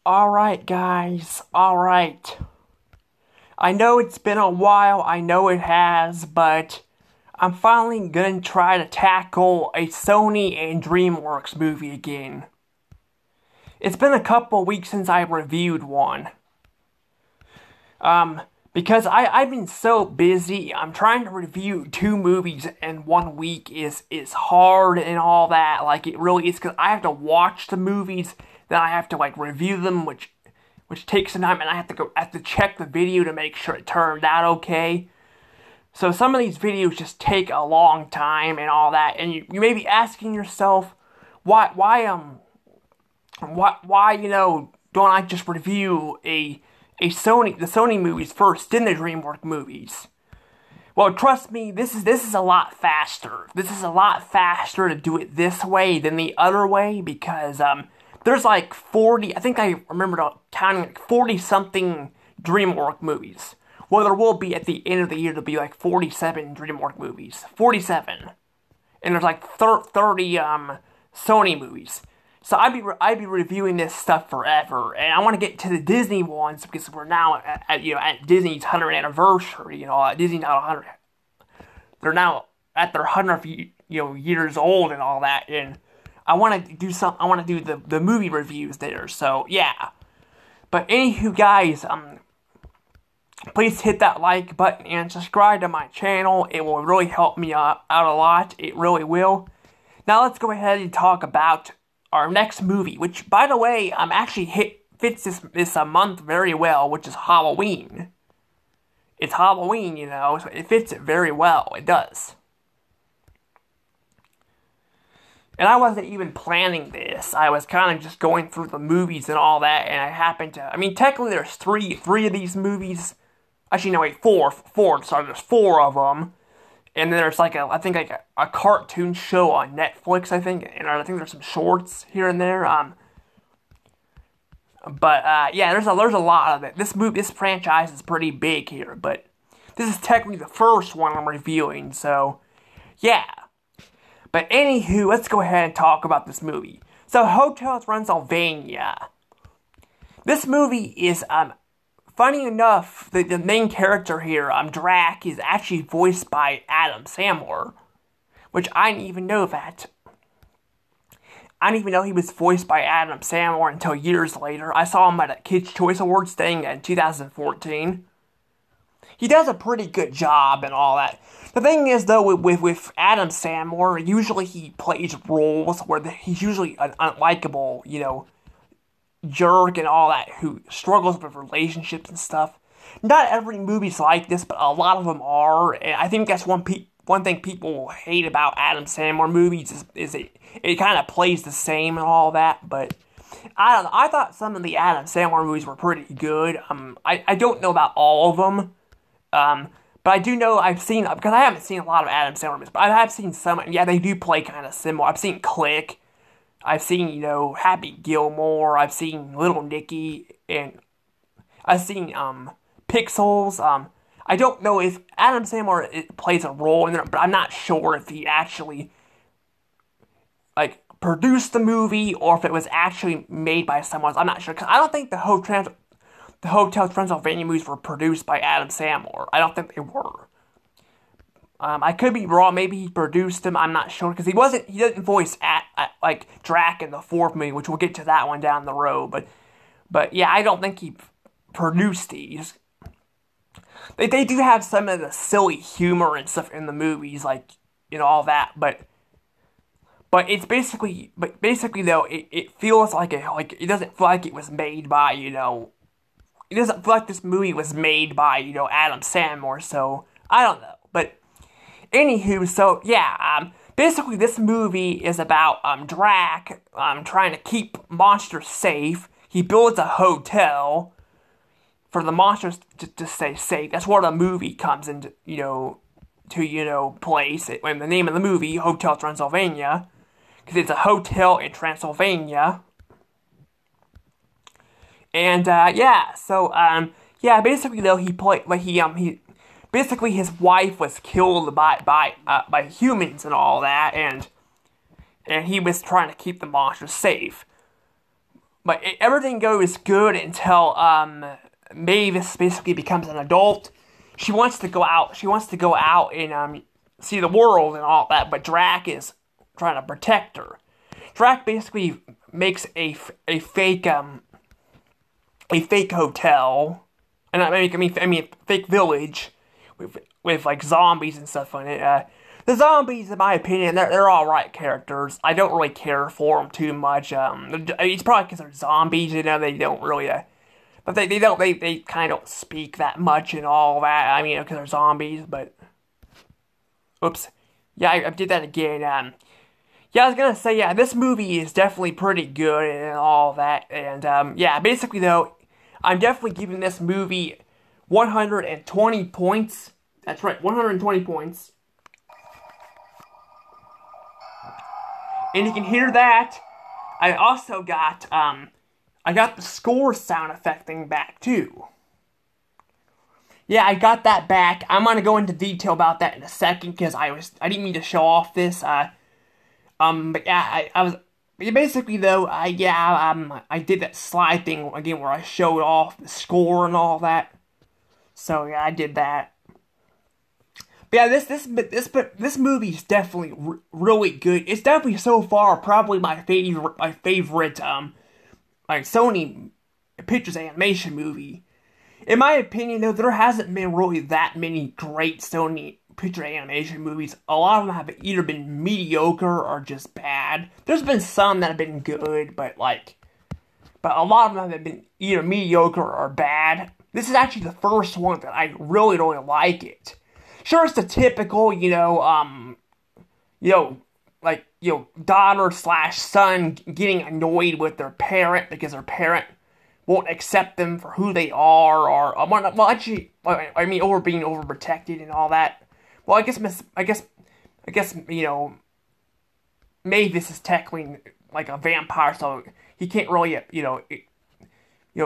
Alright, guys, alright. I know it's been a while, I know it has, but I'm finally gonna try to tackle a Sony and DreamWorks movie again. It's been a couple weeks since I reviewed one. Because I've been so busy, I'm trying to review two movies in 1 week is hard and all that. Like, it really is, because I have to watch the movies, then I have to, like, review them, which takes some time, and I have to check the video to make sure it turned out okay. So some of these videos just take a long time and all that, and you may be asking yourself, why, don't I just review the Sony movies first, then the DreamWorks movies? Well, trust me, this is a lot faster. This is a lot faster to do it this way than the other way, because there's like 40, I think I remember counting like 40-something DreamWorks movies. Well, there will be at the end of the year, there'll be like 47 DreamWorks movies. 47. And there's like 30 Sony movies. So I'd be reviewing this stuff forever, and I want to get to the Disney ones because we're now at Disney's 100th anniversary. Disney's not 100. They're now at their 100th years old and all that, and I want to do I want to do the movie reviews there. So yeah, but anywho, guys, please hit that like button and subscribe to my channel. It will really help me out a lot. It really will. Now let's go ahead and talk about our next movie, which, by the way, actually fits this month very well, which is Halloween. It's Halloween, so it fits it very well. It does. And I wasn't even planning this. I was kind of just going through the movies and all that, and I happened to... I mean, technically there's three of these movies. Actually, no, wait, four. Sorry, there's four of them. And then there's like a cartoon show on Netflix, I think, and I think there's some shorts here and there. Yeah, there's a lot of it. This franchise is pretty big here, but this is technically the first one I'm reviewing, so yeah. But anywho, let's go ahead and talk about this movie. So, Hotel Transylvania. This movie is funny enough, the main character here, Drac, is actually voiced by Adam Sandler, which I didn't even know that. I didn't even know he was voiced by Adam Sandler until years later. I saw him at a Kids' Choice Awards thing in 2014. He does a pretty good job and all that. The thing is, though, with Adam Sandler, usually he plays roles where he's usually an unlikable, jerk and all that who struggles with relationships and stuff. Not every movie's like this, but a lot of them are, and I think that's one thing people hate about Adam Sandler movies is it kind of plays the same and all that. But I don't know. I thought some of the Adam Sandler movies were pretty good. I don't know about all of them, but I do know I've seen, because I haven't seen a lot of Adam Sandler movies, but I have seen some. Yeah, they do play kind of similar. I've seen Click. I've seen, Happy Gilmore, I've seen Little Nicky, and I've seen, Pixels. I don't know if Adam Sandler plays a role in there, but I'm not sure if he actually, produced the movie, or if it was actually made by someone else. I'm not sure, because I don't think the Hotel Transylvania movies were produced by Adam Sandler. I don't think they were. I could be wrong. Maybe he produced them. I'm not sure, because he didn't voice Drac in the fourth movie, which we'll get to that one down the road. But yeah, I don't think he produced these. They do have some of the silly humor and stuff in the movies, all that. But it's basically though, it feels it doesn't feel like it was made by it doesn't feel like this movie was made by Adam Sandler. So I don't know, but. Anywho, so yeah, basically this movie is about Drac trying to keep monsters safe. He builds a hotel for the monsters to stay safe. That's where the movie comes into place. And the name of the movie, Hotel Transylvania, because it's a hotel in Transylvania. And basically though basically, his wife was killed by humans and all that, and he was trying to keep the monsters safe. but everything goes good until Mavis basically becomes an adult. She wants to go out. She wants to go out and see the world and all that. But Drac is trying to protect her. Drac basically makes a fake hotel, and I mean fake village with like zombies and stuff on it. The zombies, in my opinion, they're all right characters. I don't really care for them too much. It's probably because they're zombies, you know. They don't really, but they kind of don't speak that much and all that. I mean, because they're zombies. But oops, yeah, I did that again. Yeah, I was gonna say, yeah, this movie is definitely pretty good and all that. And yeah, basically though, I'm definitely giving this movie 120 points. That's right, 120 points. And you can hear that. I also got, I got the score sound effect thing back, too. Yeah, I got that back. I'm gonna go into detail about that in a second, because I didn't mean to show off this, but yeah, I was, basically, though, I did that slide thing, again, where I showed off the score and all that. So, yeah, I did that. Yeah, this movie is definitely really good. It's definitely so far probably my favorite like Sony Pictures animation movie. In my opinion, though, there hasn't been really that many great Sony Picture animation movies. A lot of them have either been mediocre or just bad. There's been some that have been good, but a lot of them have been either mediocre or bad. This is actually the first one that I really like it. Sure, it's the typical, daughter/son getting annoyed with their parent because their parent won't accept them for who they are, or over being overprotected and all that. Well, I guess Mavis is technically like a vampire, so he can't really,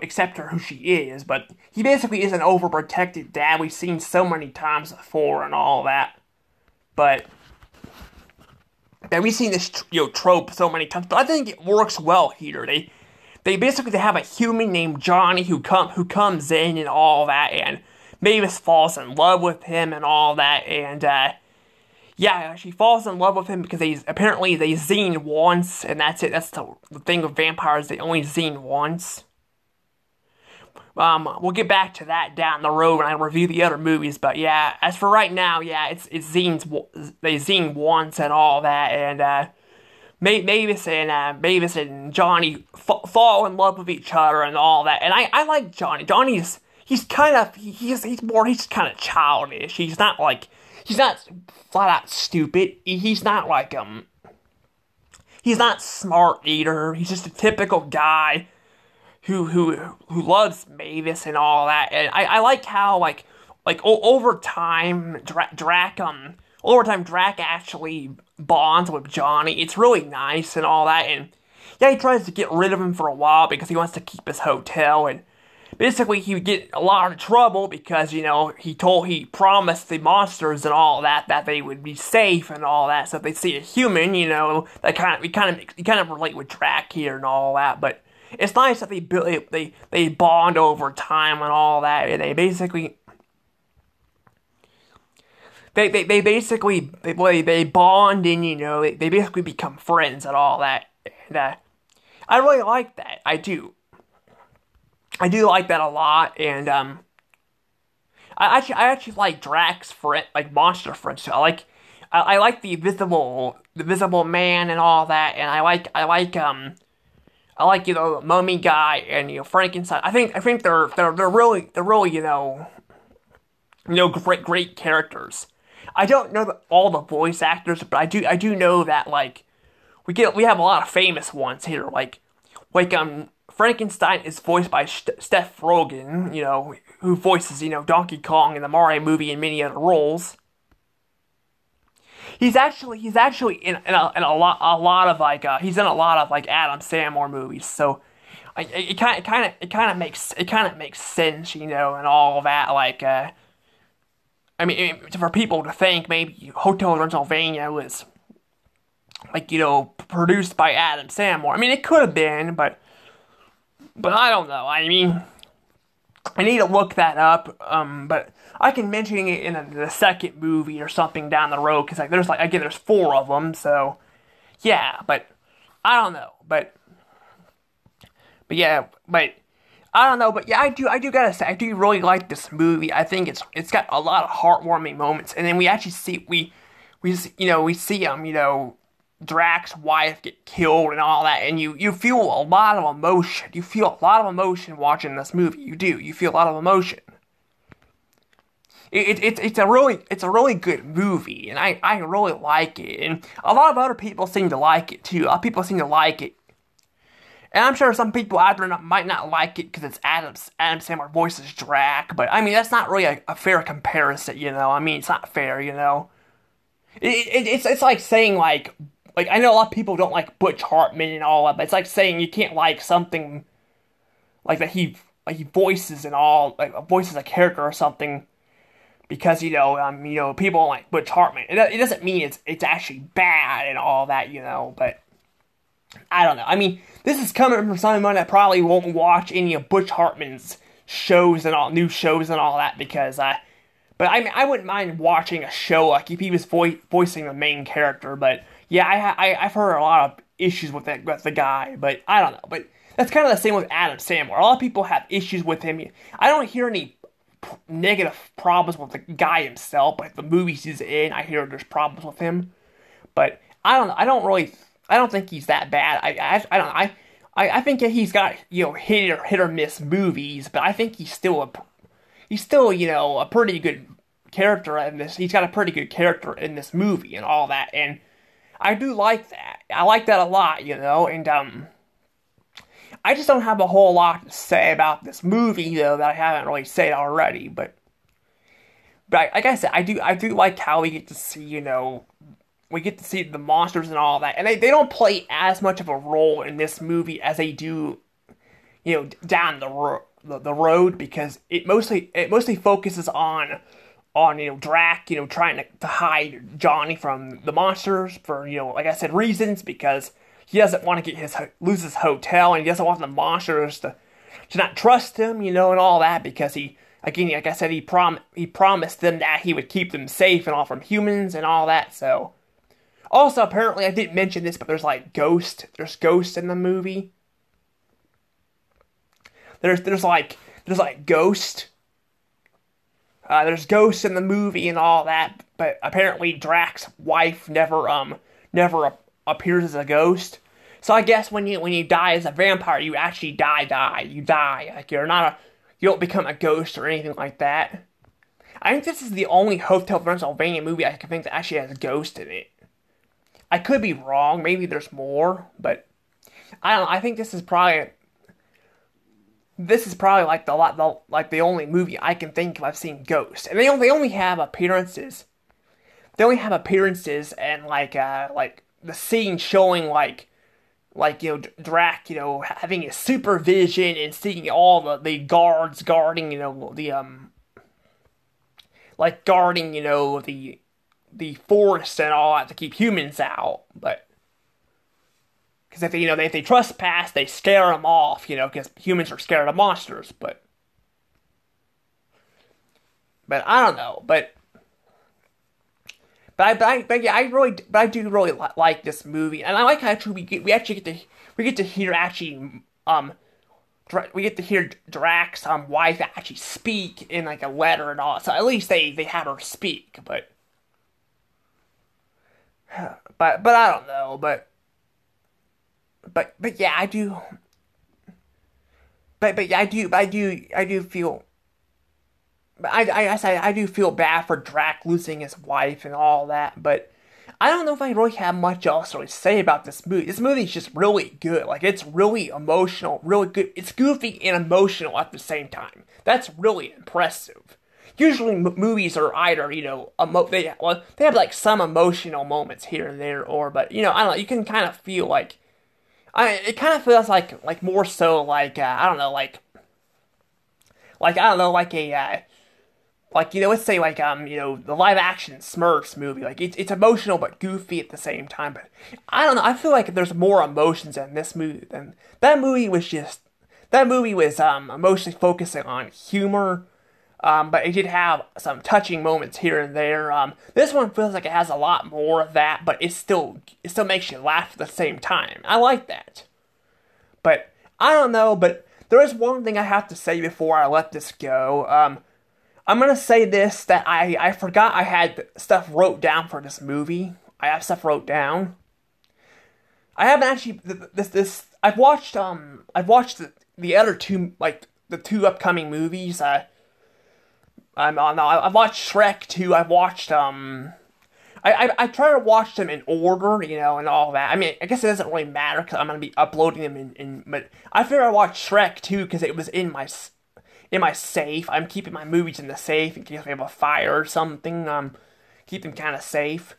accept her who she is, but he basically is an overprotected dad we've seen so many times before and all that. But we've seen this trope so many times, but I think it works well here. They basically have a human named Johnny who comes in and all that, and Mavis falls in love with him and all that, and yeah, she falls in love with him because they zine once, and that's it. That's the thing with vampires, they only zine once. We'll get back to that down the road when I review the other movies, but yeah, as for right now, yeah, they zine once and all that, and Mavis and Johnny fall in love with each other and all that, and I like Johnny. He's kind of childish. He's not flat out stupid. He's not he's not smart either. He's just a typical guy who loves Mavis and all that, and I like how over time Drac actually bonds with Johnny. It's really nice and all that, and yeah, he tries to get rid of him for a while because he wants to keep his hotel, and basically he would get a lot of trouble because he promised the monsters and all that they would be safe and all that. So if they see a human, that you kind of relate with Drac here and all that, but it's nice that they bond over time and all that, and they basically bond and they basically become friends and all that, and I really like that. I do like that a lot, and I actually like Drac's friend, like monster friends too. I like the visible man and all that, and I like the mummy guy and Frankenstein. I think they're really great characters. I don't know all the voice actors, but I do know that we have a lot of famous ones here. Frankenstein is voiced by Seth Rogen, who voices Donkey Kong in the Mario movie and many other roles. He's actually in a lot of he's in a lot of Adam Sandler movies, so it kind of makes sense, and all of that. I mean, for people to think maybe Hotel Transylvania was produced by Adam Sandler. I mean, it could have been, but But I don't know. I mean, I need to look that up. But I can mention it in the second movie or something down the road because there's four of them. So yeah, but I don't know. But yeah, but I don't know. But yeah, I do gotta say I do really like this movie. I think it's got a lot of heartwarming moments, and then we actually see we see Drax's wife get killed and all that, and you feel a lot of emotion. You feel a lot of emotion watching this movie. You do. You feel a lot of emotion. It's a really good movie, and I really like it. And a lot of other people seem to like it too. A lot of people seem to like it, and I'm sure some people out there might not like it because it's Adam Sandler voices Drax. But I mean, that's not really a fair comparison. I mean, it's not fair. It's like saying like I know a lot of people don't like Butch Hartman and all that, but it's like saying you can't like something like that he voices and all like voices a character or something because people don't like Butch Hartman. It doesn't mean it's actually bad and all that, but I don't know. I mean, this is coming from someone that probably won't watch any of Butch Hartman's new shows and all that because but I mean, I wouldn't mind watching a show like if he was voicing the main character, but yeah, I've heard a lot of issues with the guy, but I don't know. But that's kind of the same with Adam Sandler. A lot of people have issues with him. I don't hear any negative problems with the guy himself, but the movies he's in, I hear there's problems with him. But I don't know. I don't think he's that bad. I think that he's got hit or miss movies, but I think he's still a pretty good character in this. He's got a pretty good character in this movie and all that, and I do like that. I like that a lot, and I just don't have a whole lot to say about this movie though that I haven't really said already. But like I said, I do like how we get to see the monsters and all that, and they don't play as much of a role in this movie as they do, down the road because it mostly focuses on Drax, trying to hide Johnny from the monsters for, like I said, reasons, because he doesn't want to lose his hotel, and he doesn't want the monsters to not trust him, and all that, because like I said, he promised them that he would keep them safe and all from humans and all that, so. Also, apparently, I didn't mention this, but there's ghosts in the movie. There's ghosts. There's ghosts in the movie and all that, but apparently Drax's wife never appears as a ghost. So I guess when you die as a vampire, you actually die. You die. Like you don't become a ghost or anything like that. I think this is the only Hotel Transylvania movie I can think that actually has a ghost in it. I could be wrong. Maybe there's more, but I don't know. I think this is probably like the only movie I can think of I've seen ghosts, and they only have appearances. They only have appearances and like the scene showing Drax having his supervision and seeing all the guards guarding guarding the forest and all that to keep humans out, but. Because if they trespass, they scare them off, because humans are scared of monsters, but I don't know, but yeah, I do really like this movie, and I like how actually we get to hear Drax's wife actually speak in like a letter and all, so at least they have her speak, but I don't know, but yeah, I do. But yeah, I do feel. I do feel bad for Drax losing his wife and all that. But I don't know if I really have much else to really say about this movie. This movie is just really good. Like it's really emotional, really good. It's goofy and emotional at the same time. That's really impressive. Usually movies are either they have like some emotional moments here and there, but I don't know. You can kind of feel like. It kind of feels like more so like I don't know like I don't know like a let's say the live action Smurfs movie, like it's emotional but goofy at the same time. But I don't know, I feel like there's more emotions in this movie than that movie was just that movie was mostly focusing on humor, but it did have some touching moments here and there. This one feels like it has a lot more of that, but it still makes you laugh at the same time. I like that. But I don't know, but there is one thing I have to say before I let this go. I'm gonna say this, that I forgot I had stuff wrote down for this movie. I have stuff wrote down. I haven't actually I've watched the other two, like the two upcoming movies. I've watched Shrek 2. I've watched I try to watch them in order, you know, and all that. I mean, I guess it doesn't really matter because I'm gonna be uploading them but I figured I watched Shrek 2 because it was in my safe. I'm keeping my movies in the safe in case we have a fire or something. Keep them kind of safe.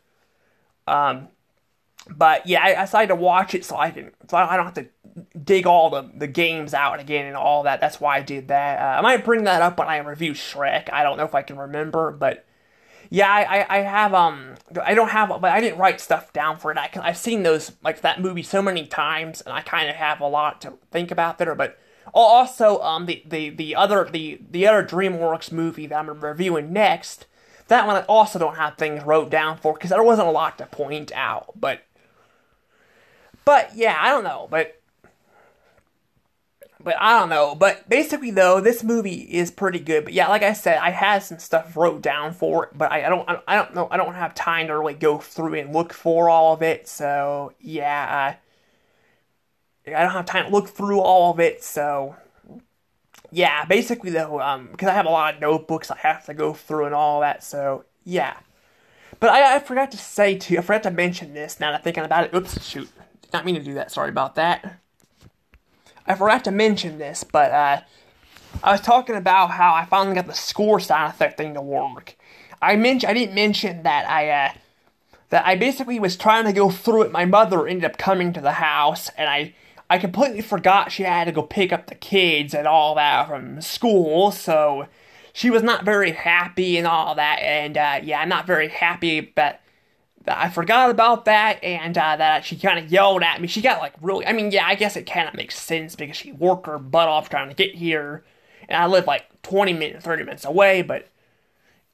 But yeah, I decided to watch it so I don't have to dig all the games out again and all that. That's why I did that. I might bring that up when I review Shrek. I don't know if I can remember, but yeah, I have I don't have, but I didn't write stuff down for it. I've seen those, like, that movie so many times, and I kind of have a lot to think about there. But also the other DreamWorks movie that I'm reviewing next, that one I also don't have things wrote down for because there wasn't a lot to point out. But yeah, I don't know, but I don't know. But basically, though, this movie is pretty good. But yeah, like I said, I had some stuff wrote down for it, but I don't know. I don't have time to really go through and look for all of it. So yeah, I don't have time to look through all of it. So yeah, basically, though, because I have a lot of notebooks I have to go through and all that. So yeah. But I forgot to say too. I forgot to mention this. Now that I'm thinking about it. Oops, shoot. Did not mean to do that. Sorry about that. I forgot to mention this, but I was talking about how I finally got the score sound effect thing to work. I didn't mention that I basically was trying to go through it. My mother ended up coming to the house, and I completely forgot she had to go pick up the kids and all that from school, so she was not very happy and all that, and yeah, I'm not very happy, but I forgot about that, and that she kind of yelled at me. She got, like, really, I mean, yeah, I guess it kind of makes sense because she worked her butt off trying to get here, and I live, like, 20 minutes, 30 minutes away, but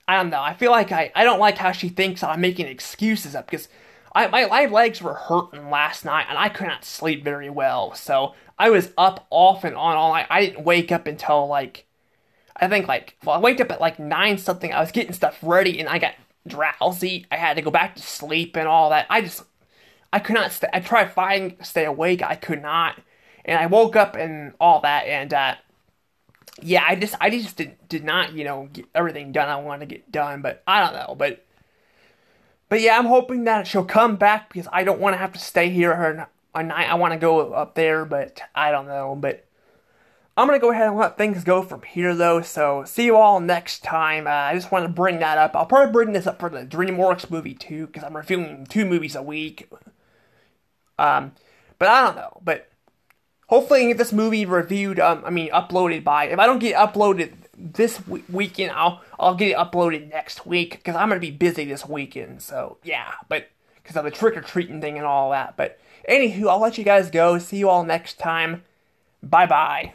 I don't know. I feel like I don't like how she thinks I'm making excuses up, because my legs were hurting last night, and I could not sleep very well, so I was up off and on all night. I didn't wake up until, like, I think, like, well, I waked up at, like, 9 something. I was getting stuff ready, and I got drowsy. I had to go back to sleep and all that. I could not stay. I tried fighting to stay awake. I could not. And I woke up and all that, and yeah, I just did not, you know, get everything done I wanted to get done, but I don't know, but yeah, I'm hoping that she'll come back because I don't want to have to stay here a night. I want to go up there, but I don't know, but I'm going to go ahead and let things go from here, though, so see you all next time. I just want to bring that up. I'll probably bring this up for the DreamWorks movie, too, because I'm reviewing 2 movies a week. But I don't know, but hopefully I can get this movie reviewed, uploaded by, if I don't get it uploaded this weekend, I'll get it uploaded next week, because I'm going to be busy this weekend, so yeah, but, because of the trick-or-treating thing and all that, but anywho, I'll let you guys go. See you all next time. Bye-bye.